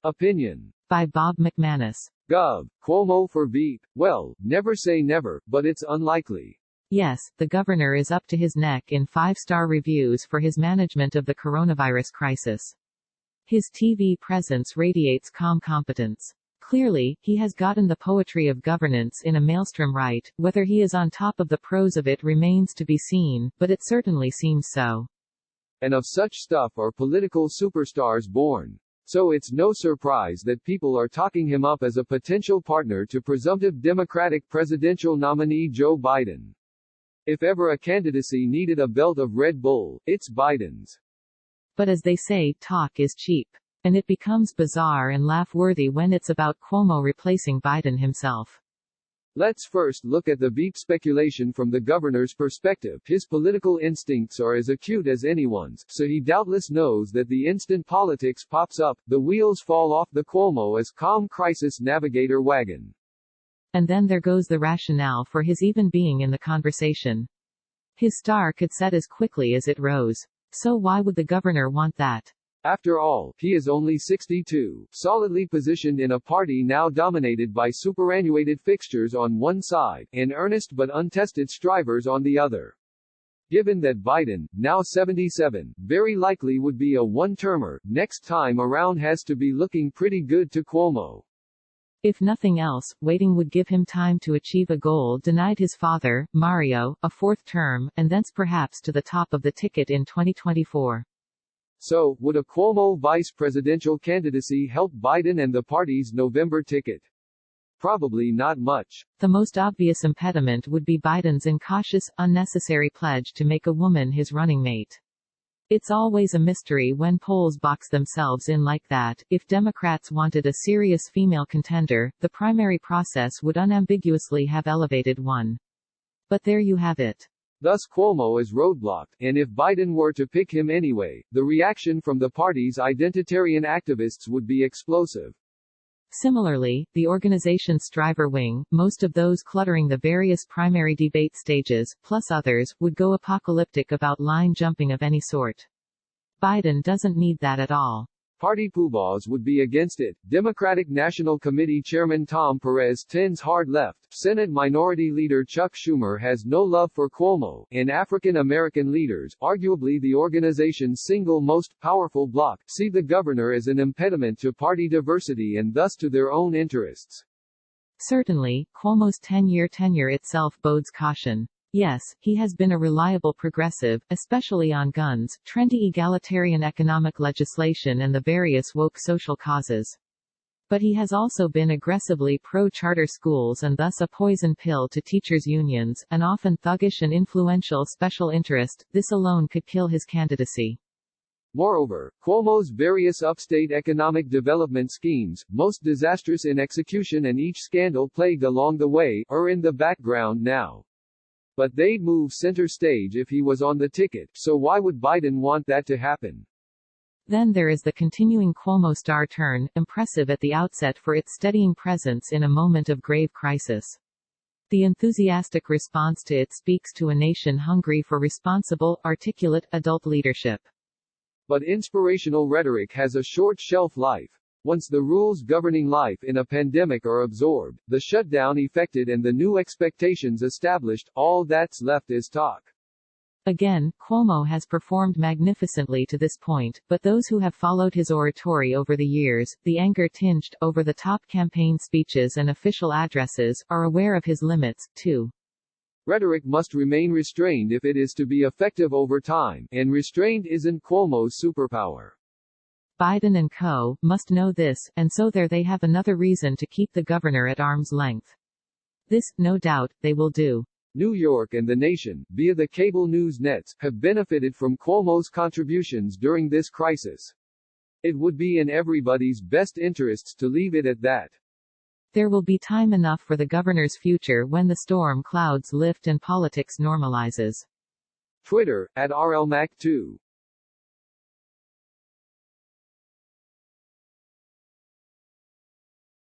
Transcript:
Opinion. By Bob McManus. Gov. Cuomo for veep. Well, never say never, but it's unlikely. Yes, the governor is up to his neck in 5-star reviews for his management of the coronavirus crisis. His TV presence radiates calm competence. Clearly, he has gotten the poetry of governance in a maelstrom right. Whether he is on top of the prose of it remains to be seen, but it certainly seems so. And of such stuff are political superstars born. So it's no surprise that people are talking him up as a potential partner to presumptive Democratic presidential nominee Joe Biden. If ever a candidacy needed a belt of Red Bull, it's Biden's. But as they say, talk is cheap. And it becomes bizarre and laugh-worthy when it's about Cuomo replacing Biden himself. Let's first look at the veep speculation from the governor's perspective. His political instincts are as acute as anyone's, so he doubtless knows that the instant politics pops up, the wheels fall off the Cuomo as calm crisis navigator wagon. And then there goes the rationale for his even being in the conversation. His star could set as quickly as it rose. So why would the governor want that? After all, he is only 62, solidly positioned in a party now dominated by superannuated fixtures on one side, and earnest but untested strivers on the other. Given that Biden, now 77, very likely would be a one-termer, next time around has to be looking pretty good to Cuomo. If nothing else, waiting would give him time to achieve a goal denied his father, Mario, a fourth term, and thence perhaps to the top of the ticket in 2024. So, would a Cuomo vice presidential candidacy help Biden and the party's November ticket? Probably not much. The most obvious impediment would be Biden's incautious, unnecessary pledge to make a woman his running mate. It's always a mystery when polls box themselves in like that. If Democrats wanted a serious female contender, the primary process would unambiguously have elevated one. But there you have it. Thus Cuomo is roadblocked, and if Biden were to pick him anyway, the reaction from the party's identitarian activists would be explosive. Similarly, the organization's striver wing, most of those cluttering the various primary debate stages, plus others, would go apocalyptic about line jumping of any sort. Biden doesn't need that at all. Party poobahs would be against it. Democratic National Committee Chairman Tom Perez tends hard left, Senate Minority Leader Chuck Schumer has no love for Cuomo, and African American leaders, arguably the organization's single most powerful bloc, see the governor as an impediment to party diversity and thus to their own interests. Certainly, Cuomo's 10-year tenure itself bodes caution. Yes, he has been a reliable progressive, especially on guns, trendy egalitarian economic legislation and the various woke social causes. But he has also been aggressively pro-charter schools and thus a poison pill to teachers' unions, an often thuggish and influential special interest. This alone could kill his candidacy. Moreover, Cuomo's various upstate economic development schemes, most disastrous in execution and each scandal plagued along the way, are in the background now. But they'd move center stage if he was on the ticket, so why would Biden want that to happen? Then there is the continuing Cuomo star turn, impressive at the outset for its steadying presence in a moment of grave crisis. The enthusiastic response to it speaks to a nation hungry for responsible, articulate, adult leadership. But inspirational rhetoric has a short shelf life. Once the rules governing life in a pandemic are absorbed, the shutdown effected and the new expectations established, all that's left is talk. Again, Cuomo has performed magnificently to this point, but those who have followed his oratory over the years, the anger-tinged, over-the-top campaign speeches and official addresses, are aware of his limits, too. Rhetoric must remain restrained if it is to be effective over time, and restraint isn't Cuomo's superpower. Biden and co. must know this, and so there they have another reason to keep the governor at arm's length. This, no doubt, they will do. New York and the nation, via the cable news nets, have benefited from Cuomo's contributions during this crisis. It would be in everybody's best interests to leave it at that. There will be time enough for the governor's future when the storm clouds lift and politics normalizes. Twitter, @RLMac2